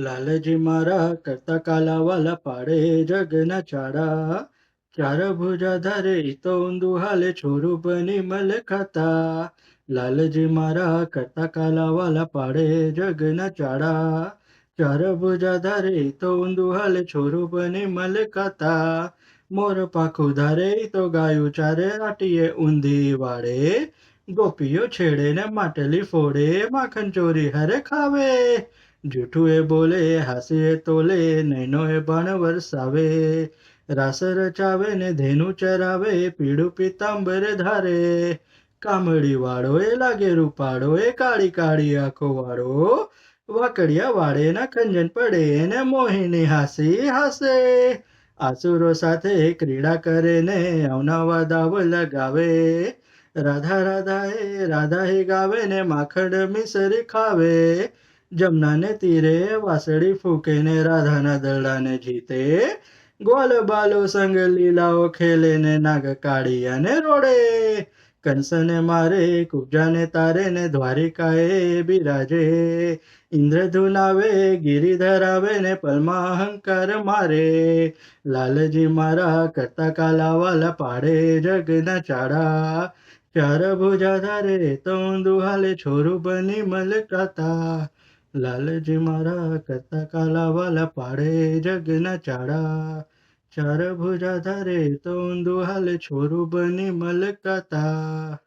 લાલજી મારા કરતા કાલાવાલા પાડે જગના ચાડા. ચાર ભુજા ધારે ઈ તો ઊંધું હાલે છોરું બની મલ ખાતા. લાલજી મારા કરતા કાલાવાલા પાડે જગના ચાડા. ચાર ભુજા ધારે ઈ તો ઊંધું હાલે છોરું બની મલ ખાતા. મોર પાખું ધારે ઈ તો ગાયું ચારે આટીએ ઊંધી વાળે. ગોપીઓ છેડે ને માટલી ફોડે માખણ ચોરી હરે ખાવે. જૂઠું એ બોલે હાસીએ તોલે નૈનો એ બાણ વરસાવે. રાસ રચાવે ને ધેનું ચરાવે પીળું પીતાંબર ધારે. કામળી વાળો એ લાગે રૂપાળો એ કાળી કાળી આંખો વાળો. વાકડિયા વાળે ના ખંજન પડે ને મોહિની હાસી હાસે. આસુરો સાથે ક્રીડા કરે ને અવનવા દાવ લગાવે. રાધા હે ગાવે ને માખણ મિસરી ખાવે. જમનાને તીરે વાસળી ફૂકે ને રાધાના દરડાને જીતે. ગ્વાલ બાલો સંગ લીલાઓ ખેલે ને નાગ કાળિયાને રોડે. કંસને મારે કુબ્જાને તારે ને દ્વારિકાએ બિરાજે. ઇન્દ્રધુન આવે ગિરિધર આવે ને પલમાં અહંકાર મારે. લાલજી મારા કરતા કાલાવાલા પાડે જગના ચાડા. ચાર ભુજા ધારે તો ઊંધું હાલે છોરું બની મલકાતા. લાલજી મારા કરતા કાલાવાલા પાડે જગના ચાડા. ચાર ભુજા ધારે તો ઊંધું હાલે છોરું બની મલકાતા.